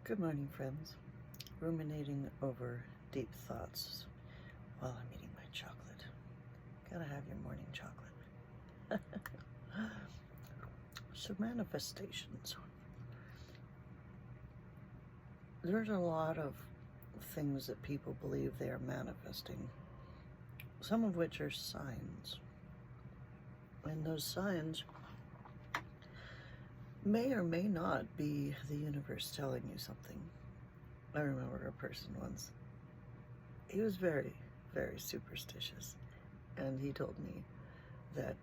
Good morning, friends. Ruminating over deep thoughts while I'm eating my chocolate. Gotta have your morning chocolate. So, manifestations. There's a lot of things that people believe they are manifesting, some of which are signs. And those signs may or may not be the universe telling you something. I remember a person once, he was very, very superstitious, and he told me that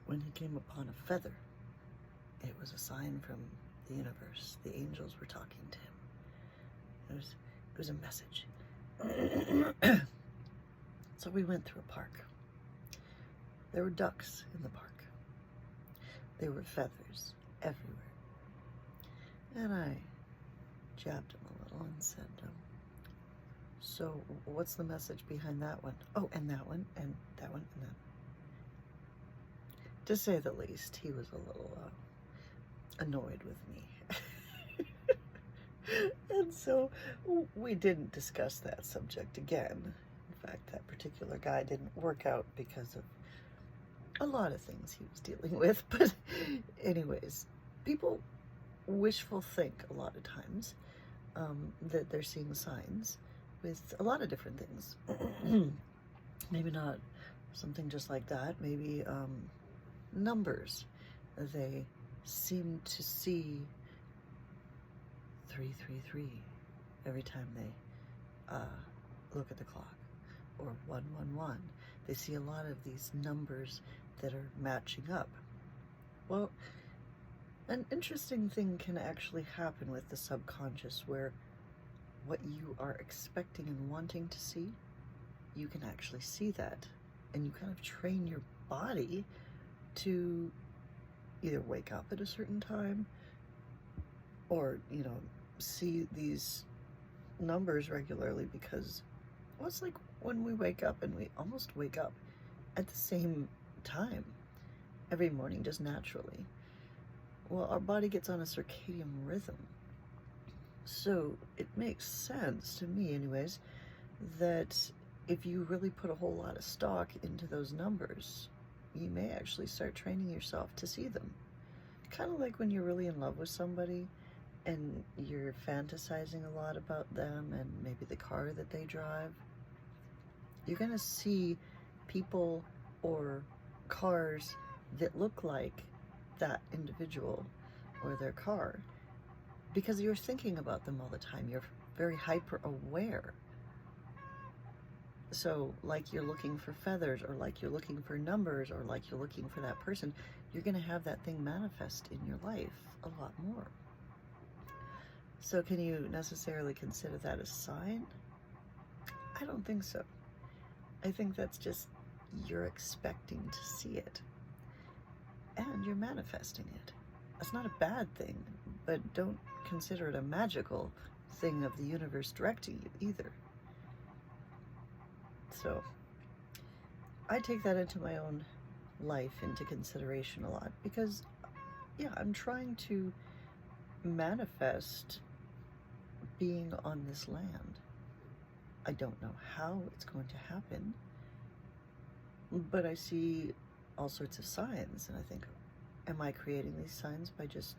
when he came upon a feather, it was a sign from the universe. The angels were talking to him. It was a message. So we went through a park. There were ducks in the park. There were feathers everywhere. And I jabbed him a little and said, so what's the message behind that one? Oh, and that one, and that one, and that. To say the least, he was a little annoyed with me. And so we didn't discuss that subject again. In fact, that particular guy didn't work out because of a lot of things he was dealing with. But anyways, people wishful think a lot of times that they're seeing signs with a lot of different things. Maybe not something just like that. Maybe numbers. They seem to see 333 every time they look at the clock, or 111. They see a lot of these numbers that are matching up. Well, an interesting thing can actually happen with the subconscious, where what you are expecting and wanting to see, you can actually see that, and you kind of train your body to either wake up at a certain time or, see these numbers regularly, because, well, it's like when we wake up, and we almost wake up at the same time every morning, just naturally. Well, our body gets on a circadian rhythm. So it makes sense to me, anyways, that if you really put a whole lot of stock into those numbers, you may actually start training yourself to see them. Kind of like when you're really in love with somebody and you're fantasizing a lot about them and maybe the car that they drive. You're going to see people or cars that look like that individual or their car, because you're thinking about them all the time. You're very hyper aware. So like you're looking for feathers, or like you're looking for numbers, or like you're looking for that person, you're going to have that thing manifest in your life a lot more. So can you necessarily consider that a sign? I don't think so. I think that's just you're expecting to see it, and you're manifesting it. That's not a bad thing, but don't consider it a magical thing of the universe directing you either. So I take that into my own life into consideration a lot, because yeah, I'm trying to manifest being on this land. I don't know how it's going to happen, but I see all sorts of signs, and I think, am I creating these signs by just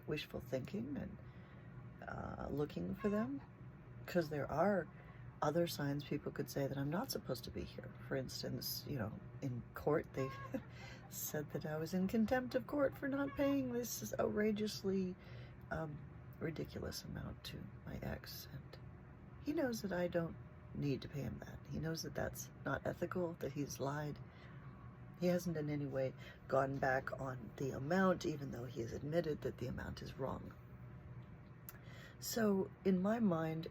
wishful thinking and looking for them? Because there are other signs people could say that I'm not supposed to be here. For instance, in court, they said that I was in contempt of court for not paying this outrageously ridiculous amount to my ex, and he knows that I don't need to pay him that. He knows that that's not ethical, that he's lied. He hasn't in any way gone back on the amount, even though he has admitted that the amount is wrong. So in my mind,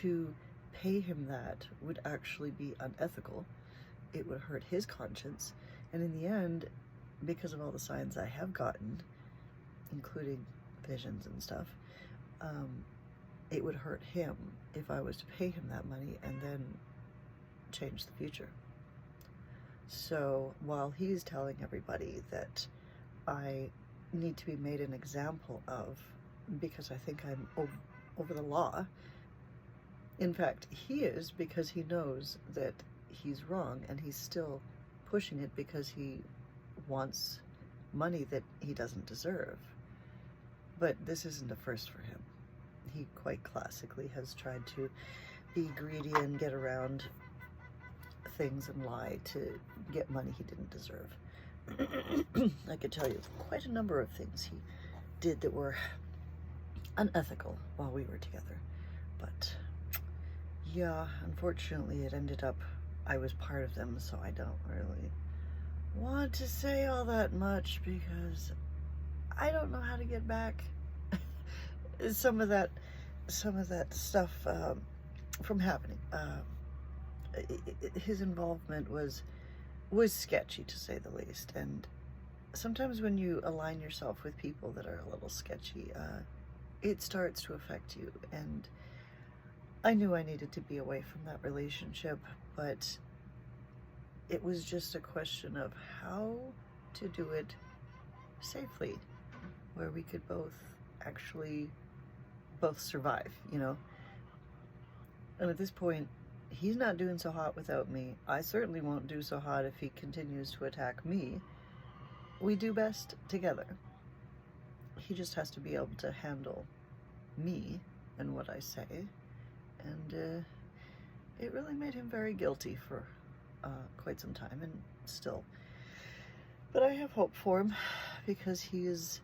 to pay him that would actually be unethical. It would hurt his conscience, and in the end, because of all the signs I have gotten, including visions and stuff, it would hurt him if I was to pay him that money and then change the future. So while he's telling everybody that I need to be made an example of, because I think I'm over the law. In fact, he is, because he knows that he's wrong, and he's still pushing it because he wants money that he doesn't deserve. But this isn't a first for him. He quite classically has tried to be greedy and get around things and lie to get money he didn't deserve. I could tell you quite a number of things he did that were unethical while we were together. But yeah, unfortunately it ended up I was part of them, so I don't really want to say all that much because I don't know how to get back some of that stuff from happening. His involvement was sketchy, to say the least, and sometimes when you align yourself with people that are a little sketchy, it starts to affect you. And I knew I needed to be away from that relationship, but it was just a question of how to do it safely, where we could both survive, you know. And at this point, he's not doing so hot without me. I certainly won't do so hot if he continues to attack me. We do best together. He just has to be able to handle me and what I say. And it really made him very guilty for quite some time, and still. But I have hope for him because he is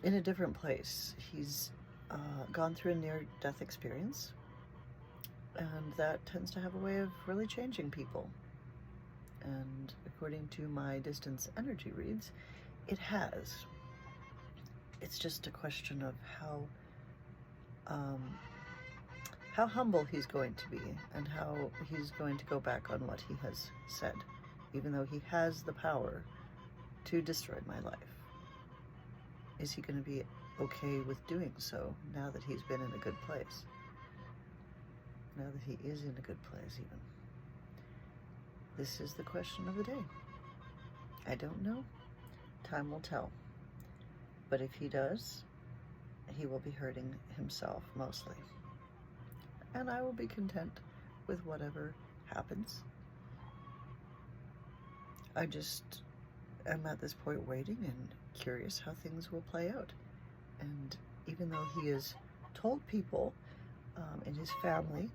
in a different place. He's gone through a near-death experience, and that tends to have a way of really changing people. And according to my distance energy reads, it has. It's just a question of how humble he's going to be and how he's going to go back on what he has said, even though he has the power to destroy my life. Is he going to be okay with doing so now that he's been in a good place? Now that he is in a good place, even. This is the question of the day. I don't know. Time will tell. But if he does, he will be hurting himself mostly. And I will be content with whatever happens. I just am at this point waiting and curious how things will play out. And even though he has told people in his family,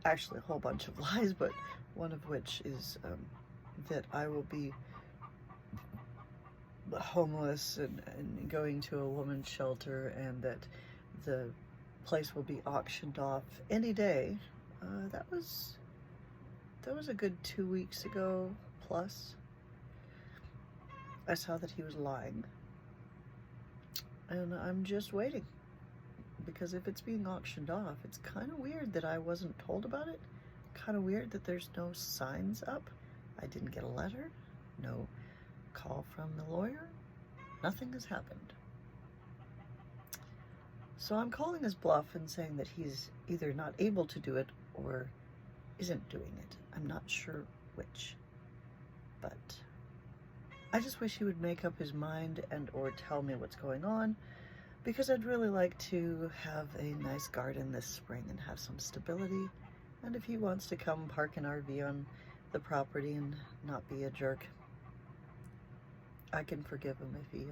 actually a whole bunch of lies, but one of which is that I will be homeless and going to a woman's shelter, and that the place will be auctioned off any day. That was a good 2 weeks ago plus. I saw that he was lying, and I'm just waiting, because if it's being auctioned off, it's kind of weird that I wasn't told about it. Kind of weird that there's no signs up. I didn't get a letter, no call from the lawyer. Nothing has happened. So I'm calling his bluff and saying that he's either not able to do it or isn't doing it. I'm not sure which, but I just wish he would make up his mind and or tell me what's going on, because I'd really like to have a nice garden this spring and have some stability. And if he wants to come park an RV on the property and not be a jerk, I can forgive him if he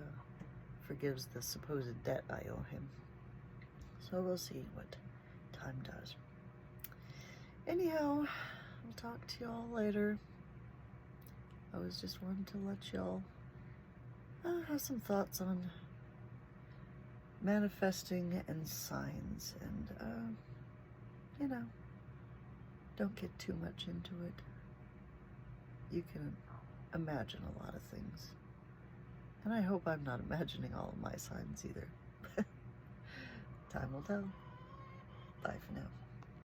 forgives the supposed debt I owe him. So we'll see what time does. Anyhow, I'll talk to y'all later. I was just wanting to let y'all have some thoughts on manifesting and signs, and you know, don't get too much into it. You can imagine a lot of things, and I hope I'm not imagining all of my signs either. Time will tell. Bye for now.